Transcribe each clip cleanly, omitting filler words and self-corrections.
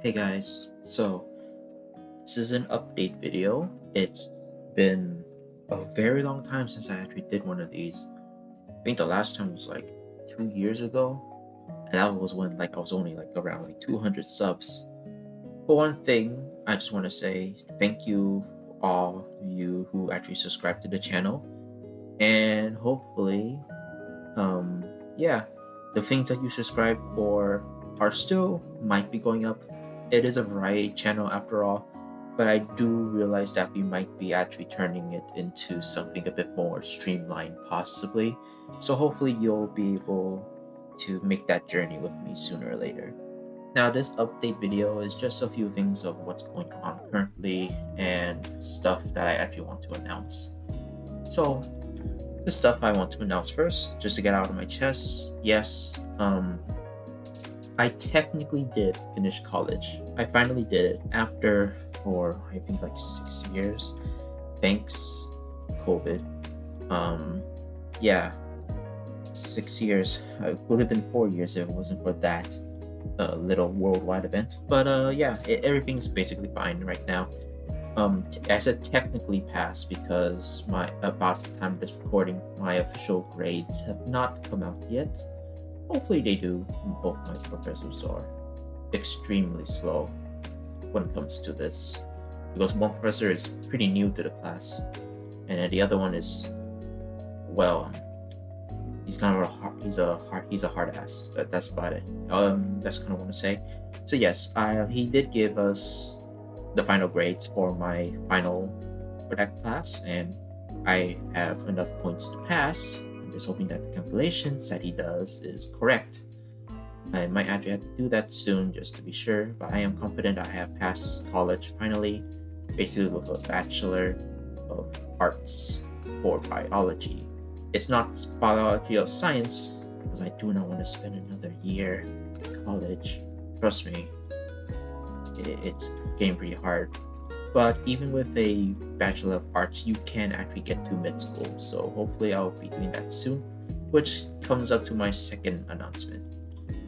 Hey guys, so this is an update video. It's been a very long time since I actually did one of these. I think the last time was like 2 years ago, and that was when I was only around 200 subs. For one thing, I just want to say thank you for all of you who actually subscribed to the channel, and hopefully, um, yeah, the things that you subscribe for are still might be going up. It is a variety channel after all, but I do realize that we might be actually turning it into something a bit more streamlined, possibly. So hopefully you'll be able to make that journey with me sooner or later. Now, this update video is just a few things of what's going on currently and stuff that I actually want to announce. So, the stuff I want to announce first, just to get out of my chest. Yes, I technically did finish college. I finally did it after, for I think 6 years. Thanks, COVID. Um, yeah, 6 years. It would have been 4 years if it wasn't for that little worldwide event. But yeah, everything's basically fine right now. I said technically passed because about the time of this recording, my official grades have not come out yet. Hopefully they do. Both my professors are extremely slow when it comes to this, because one professor is pretty new to the class, and then the other one is, well, he's kind of he's a hard ass. That's about it. That's kind of want to say. So yes, he did give us the final grades for my final for that class, and I have enough points to pass. I'm just hoping that the calculations that he does is correct. I might actually have to do that soon just to be sure, but I am confident I have passed college finally, basically with a Bachelor of Arts for biology. It's not biology or science, because I do not want to spend another year in college. Trust me, it's getting pretty hard. But even with a Bachelor of Arts, you can actually get to mid school. So hopefully I'll be doing that soon, which comes up to my second announcement.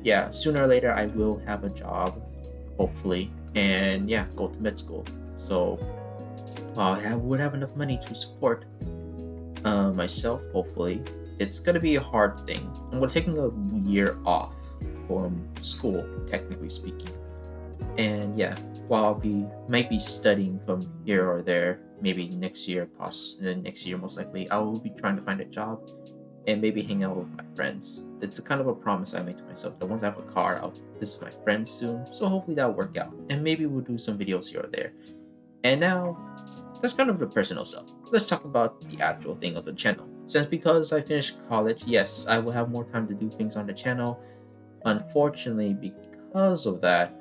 Yeah, sooner or later I will have a job, hopefully, and yeah, go to med school. So I would have enough money to support myself, hopefully. It's gonna be a hard thing. I'm taking a year off from school, technically speaking. And yeah, while might be studying from here or there, maybe next year, next year most likely, I will be trying to find a job and maybe hang out with my friends. It's a kind of a promise I made to myself that once I have a car, I'll visit my friends soon. So hopefully that'll work out, and maybe we'll do some videos here or there. And now, that's kind of the personal stuff. Let's talk about the actual thing of the channel. Since because I finished college, yes, I will have more time to do things on the channel. Unfortunately, because of that,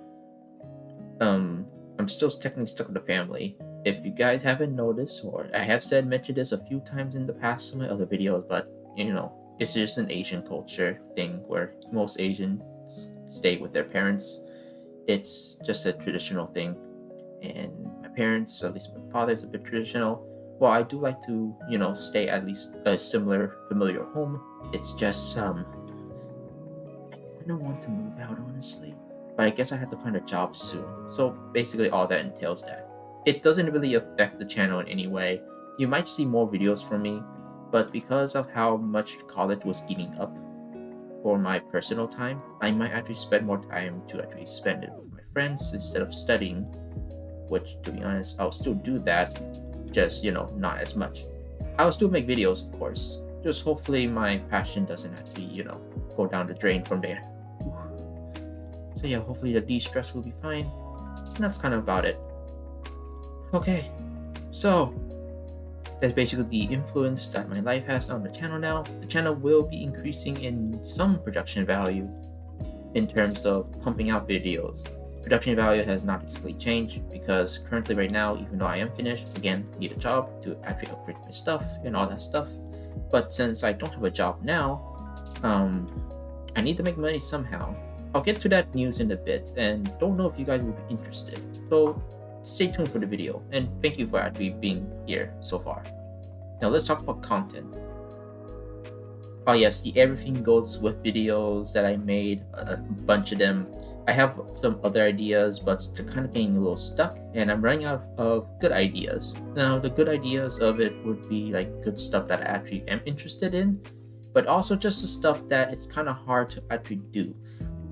I'm still technically stuck with the family. If you guys haven't noticed, or I have mentioned this a few times in the past in my other videos, but it's just an Asian culture thing where most Asians stay with their parents. It's just a traditional thing, and my parents, at least my father's a bit traditional. Well, I do like to, stay at least a similar familiar home. It's just I kind of want to move out, honestly, but I guess I have to find a job soon. So basically all that entails that. It doesn't really affect the channel in any way. You might see more videos from me, but because of how much college was eating up for my personal time, I might actually spend more time to actually spend it with my friends instead of studying, which, to be honest, I'll still do that, just, not as much. I'll still make videos, of course. Just hopefully my passion doesn't actually, go down the drain from there. So yeah, hopefully the de-stress will be fine. And that's kind of about it. Okay, so that's basically the influence that my life has on the channel now. The channel will be increasing in some production value in terms of pumping out videos. Production value has not exactly changed because currently right now, even though I am finished, again, need a job to actually upgrade my stuff and all that stuff. But since I don't have a job now, I need to make money somehow. I'll get to that news in a bit, and don't know if you guys will be interested. So stay tuned for the video, and thank you for actually being here so far. Now let's talk about content. Oh yes, the everything goes with videos that I made, a bunch of them. I have some other ideas, but they're kind of getting a little stuck, and I'm running out of good ideas. Now, the good ideas of it would be like good stuff that I actually am interested in, but also just the stuff that it's kind of hard to actually do.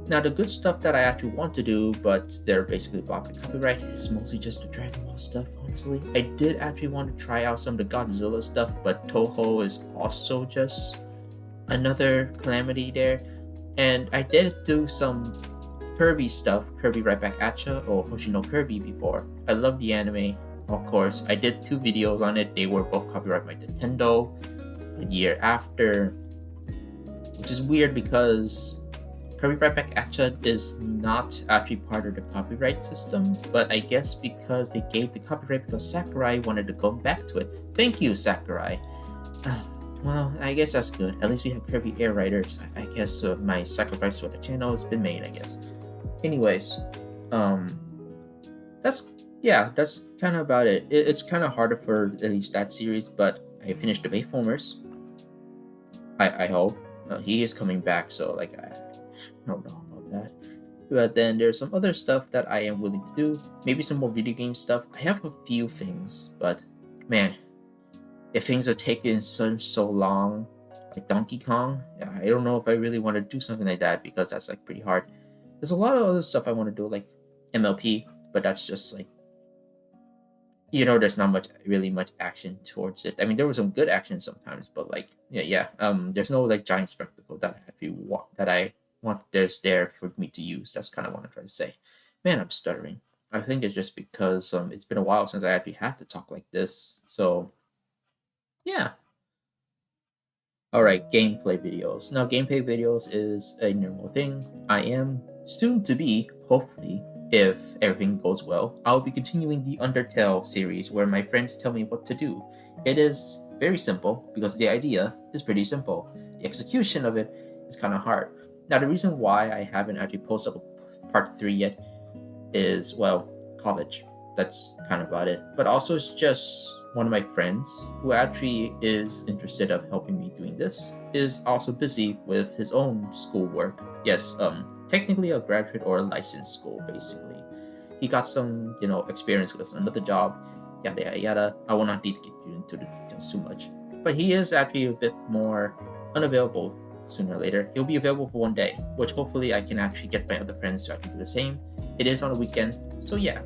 Now, the good stuff that I actually want to do, but they're basically blocked by copyright, is mostly just the Dragon Ball stuff, honestly. I did actually want to try out some of the Godzilla stuff, but Toho is also just another calamity there. And I did do some Kirby stuff, Kirby Right Back Atcha or Hoshino Kirby before. I love the anime, of course. I did 2 videos on it. They were both copyrighted by Nintendo a year after, which is weird because Kirby Right Back Atcha is not actually part of the copyright system, but I guess because they gave the copyright because Sakurai wanted to go back to it. Thank you, Sakurai. Well, I guess that's good. At least we have Kirby Air Riders. I guess my sacrifice for the channel has been made, I guess. Anyways, that's kind of about it. It's kind of harder for at least that series, but I finished the Bayformers. I hope. He is coming back, so like I don't know about that. But then there's some other stuff that I am willing to do. Maybe some more video game stuff. I have a few things, but man, if things are taking so long, like Donkey Kong, I don't know if I really want to do something like that because that's like pretty hard. There's a lot of other stuff I want to do, like MLP, but that's just like, there's not really much action towards it. I mean, there was some good action sometimes, but like, there's no like giant spectacle that I actually want there's there for me to use. That's kind of what I'm trying to say. Man, I'm stuttering. I think it's just because it's been a while since I actually had to talk like this. So yeah. All right, gameplay videos. Now, gameplay videos is a normal thing. I am soon to be, hopefully, if everything goes well, I'll be continuing the Undertale series where my friends tell me what to do. It is very simple because the idea is pretty simple. The execution of it is kind of hard. Now, the reason why I haven't actually posted up part 3 yet is, well, college. That's kind of about it. But also, it's just one of my friends who actually is interested of helping me doing this is also busy with his own schoolwork. Yes, technically a graduate or a licensed school, basically. He got some, experience with another job, yada yada yada. I will not need to get you into the details too much. But he is actually a bit more unavailable sooner or later. He'll be available for one day, which hopefully I can actually get my other friends to actually do the same. It is on a weekend, so yeah.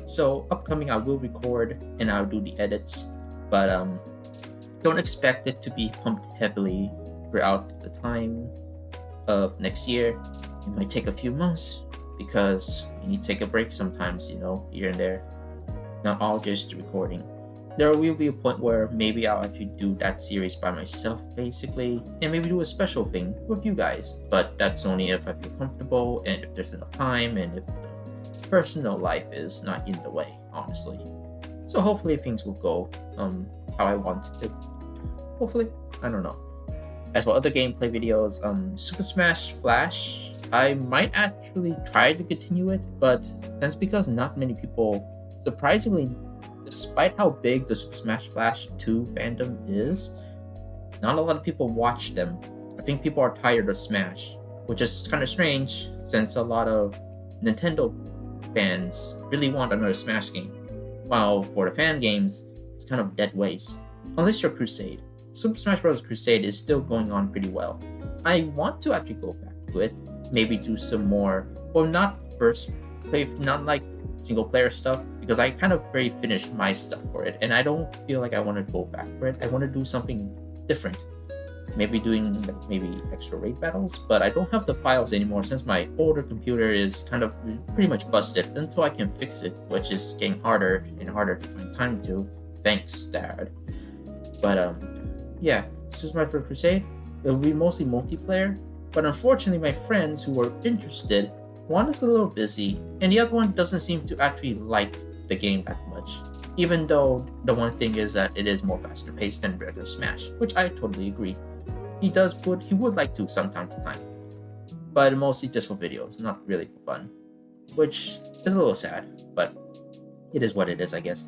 So upcoming, I will record and I'll do the edits, but don't expect it to be pumped heavily throughout the time of next year. It might take a few months because you need to take a break sometimes, here and there. Not all just recording. There will be a point where maybe I'll actually do that series by myself, basically, and maybe do a special thing with you guys. But that's only if I feel comfortable and if there's enough time and if personal life is not in the way, honestly. So hopefully things will go how I want it. Hopefully, I don't know. As for other gameplay videos, Super Smash Flash, I might actually try to continue it, but that's because not many people, surprisingly, despite how big the Super Smash Flash 2 fandom is, not a lot of people watch them. I think people are tired of Smash, which is kind of strange since a lot of Nintendo fans really want another Smash game, while for the fan games, it's kind of dead waste. Unless you're Crusade. Super Smash Bros. Crusade is still going on pretty well. I want to actually go back to it, maybe do some more, well, not first play, not like single player stuff, because I kind of already finished my stuff for it, and I don't feel like I want to go back for it. I want to do something different. Maybe doing extra raid battles, but I don't have the files anymore since my older computer is kind of pretty much busted until I can fix it, which is getting harder and harder to find time to. Thanks, Dad. But yeah, Super Smash Bros. Crusade, it will be mostly multiplayer, but unfortunately my friends who were interested, one is a little busy, and the other one doesn't seem to actually like the game that much. Even though the one thing is that it is more faster paced than regular Smash, which I totally agree. He would like to sometime to time, but mostly just for videos, not really for fun, which is a little sad, but it is what it is, I guess.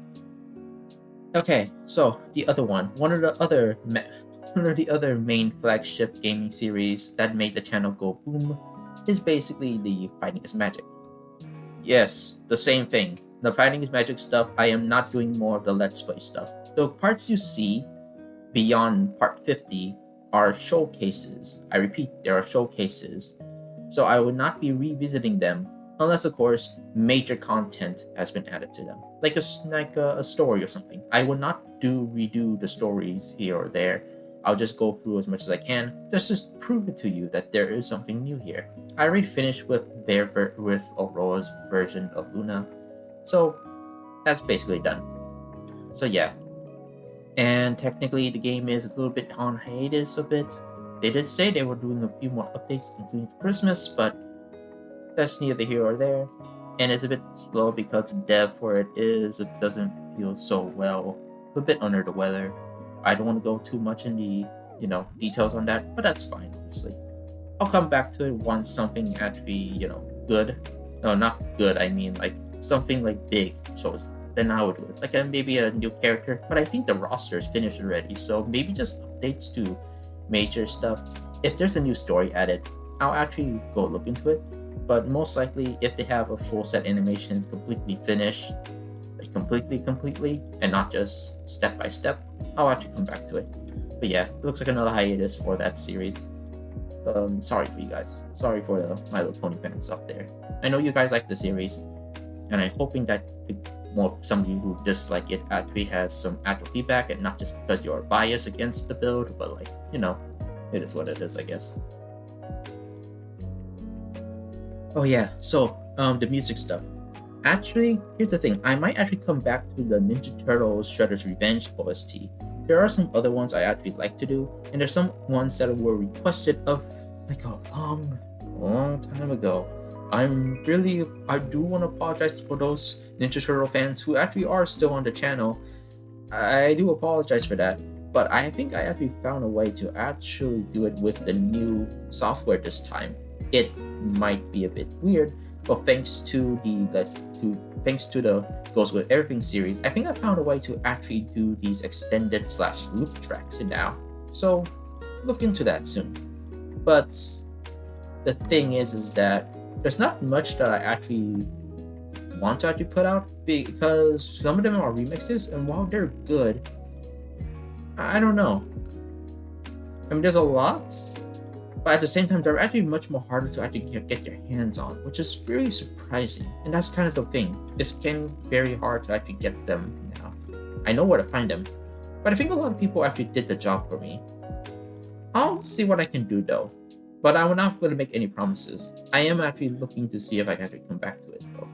Okay, so the other one of the other main flagship gaming series that made the channel go boom is basically the fighting is magic. Yes, the same thing. The fighting is magic stuff, I am not doing more of the let's play stuff. The parts you see beyond part 50 are showcases. I repeat, there are showcases. So I would not be revisiting them unless, of course, major content has been added to them, like a story or something. I would not redo the stories here or there. I'll just go through as much as I can, just to prove it to you that there is something new here. I already finished with with Aurora's version of Luna, so that's basically done. So yeah, and technically the game is a little bit on hiatus a bit. They did say they were doing a few more updates, including for Christmas, but that's neither here or there. And it's a bit slow because the dev for it doesn't feel so well. A bit under the weather. I don't want to go too much in the details on that, but that's fine, honestly. I'll come back to it once something actually, good. No, not good, I mean like something like big shows up. Then I would do it. Like maybe a new character, but I think the roster is finished already, so maybe just updates to major stuff. If there's a new story added, I'll actually go look into it. But most likely, if they have a full set animations completely finished, like completely, and not just step by step, I'll actually come back to it. But yeah, it looks like another hiatus for that series. Sorry for you guys. Sorry for the My Little Pony fans out there. I know you guys like the series, and I'm hoping that some of you who dislike it actually has some actual feedback, and not just because you're biased against the build, but like, it is what it is, I guess. Oh yeah, so the music stuff. Actually, here's the thing. I might actually come back to the Ninja Turtles Shredder's Revenge OST. There are some other ones I actually like to do, and there's some ones that were requested of like a long time ago. I do want to apologize for those Ninja Turtle fans who actually are still on the channel. I do apologize for that, but I think I actually found a way to actually do it with the new software this time. It might be a bit weird, but thanks to the Goes With Everything series, I think I found a way to actually do these extended / loop tracks now. So look into that soon. But the thing is that there's not much that I actually want to actually put out, because some of them are remixes, and while they're good, I don't know. I mean, there's a lot, but at the same time, they're actually much more harder to actually get your hands on, which is really surprising. And that's kind of the thing. It's getting very hard to actually get them now. I know where to find them, but I think a lot of people actually did the job for me. I'll see what I can do though, but I'm not going to make any promises. I am actually looking to see if I can actually come back to it though.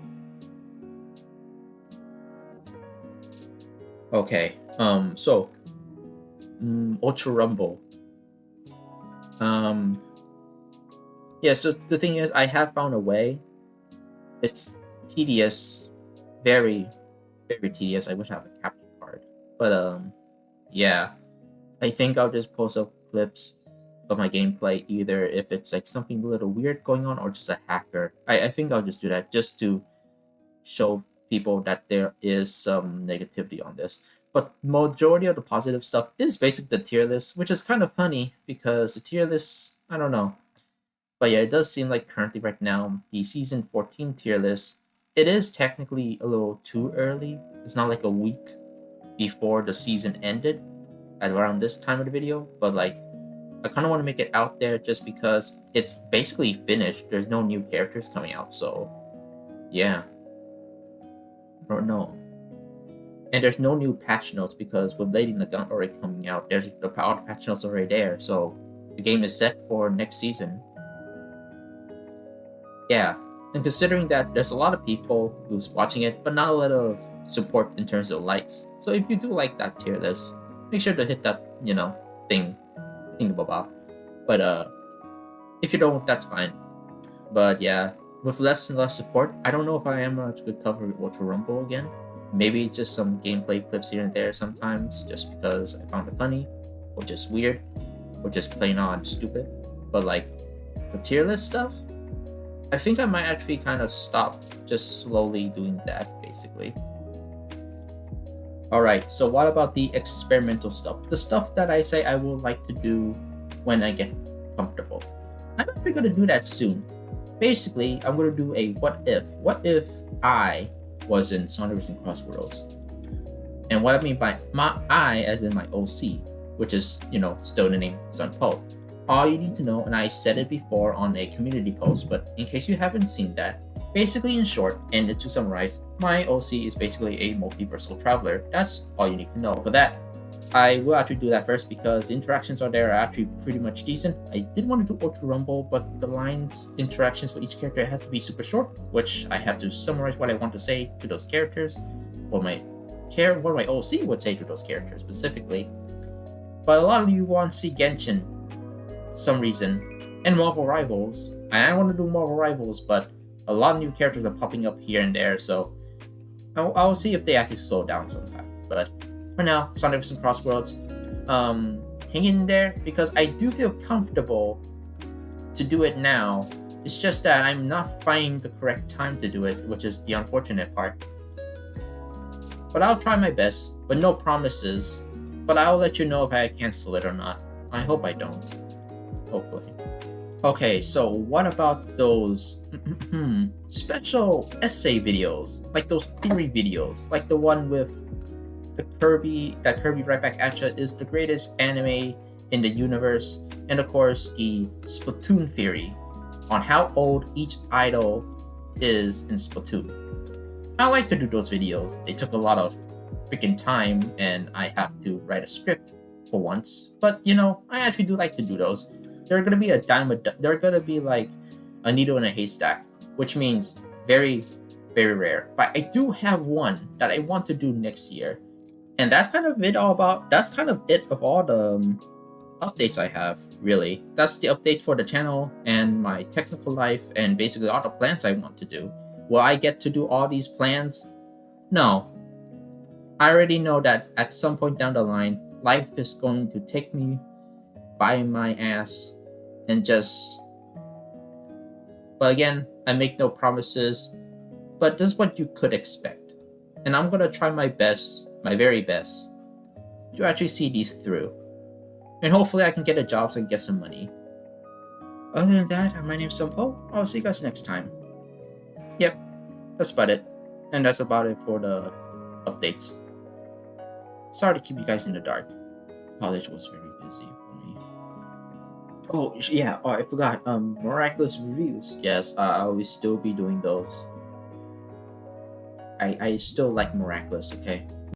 Okay, so Ultra Rumble. Yeah, so the thing is, I have found a way. It's tedious, very, very tedious. I wish I had a capture card, but yeah, I think I'll just post up clips of my gameplay, either if it's like something a little weird going on or just a hacker. I think I'll just do that just to show people that there is some negativity on this. But majority of the positive stuff is basically the tier list, which is kind of funny because the tier list, I don't know. But yeah, it does seem like currently right now, the season 14 tier list, it is technically a little too early. It's not like a week before the season ended at around this time of the video, but like I kind of want to make it out there just because it's basically finished. There's no new characters coming out, so yeah. I don't know. And there's no new patch notes because with Lady in the Gun already coming out, there's the patch notes already there, so the game is set for next season. Yeah, and considering that there's a lot of people who's watching it, but not a lot of support in terms of likes. So if you do like that tier list, make sure to hit that, thingamabob. But if you don't, that's fine. But yeah, with less and less support, I don't know if I am going to cover Ultra Rumble again. Maybe just some gameplay clips here and there sometimes, just because I found it funny, or just weird, or just plain on stupid. But like the tier list stuff, I think I might actually kind of stop just slowly doing that, basically. Alright, so what about the experimental stuff? The stuff that I say I would like to do when I get comfortable. I'm actually going to do that soon. Basically, I'm gonna do a what if. What if I was in Saunders and Crossworlds? And what I mean by my I, as in my OC, which is, still the name Sun Po. All you need to know, and I said it before on a community post, but in case you haven't seen that, basically in short, and to summarize, my OC is basically a multiversal traveler. That's all you need to know. For that, I will actually do that first because the interactions are actually pretty much decent. I did want to do Ultra Rumble, but the lines interactions for each character has to be super short, which I have to summarize what I want to say to those characters, what my OC would say to those characters specifically. But a lot of you want to see Genshin some reason, and Marvel Rivals. And I want to do Marvel Rivals, but a lot of new characters are popping up here and there, so I'll see if they actually slow down sometime. But for now, Saunders and Crossworlds, hang in there because I do feel comfortable to do it now. It's just that I'm not finding the correct time to do it, which is the unfortunate part. But I'll try my best, but no promises. But I'll let you know if I cancel it or not. I hope I don't. Hopefully. Okay, so what about those special essay videos? Like those theory videos? Like the one with Kirby right back at ya is the greatest anime in the universe, and of course the Splatoon theory on how old each idol is in Splatoon. I like to do those videos. They took a lot of freaking time and I have to write a script for once, but I actually do like to do those. They're gonna be they're gonna be like a needle in a haystack, which means very, very rare. But I do have one that I want to do next year. And that's kind of it of all the updates I have, really. That's the update for the channel and my technical life and basically all the plans I want to do. Will I get to do all these plans? No. I already know that at some point down the line, life is going to take me by my ass and just... But again, I make no promises, but this is what you could expect. And I'm gonna try my best, my very best, to actually see these through. And hopefully I can get a job so I can get some money. Other than that, my name's Sampo. I'll see you guys next time. Yep, that's about it. And that's about it for the updates. Sorry to keep you guys in the dark. College was very busy for me. Oh, yeah, I forgot. Miraculous reviews. Yes, I will still be doing those. I still like Miraculous, okay?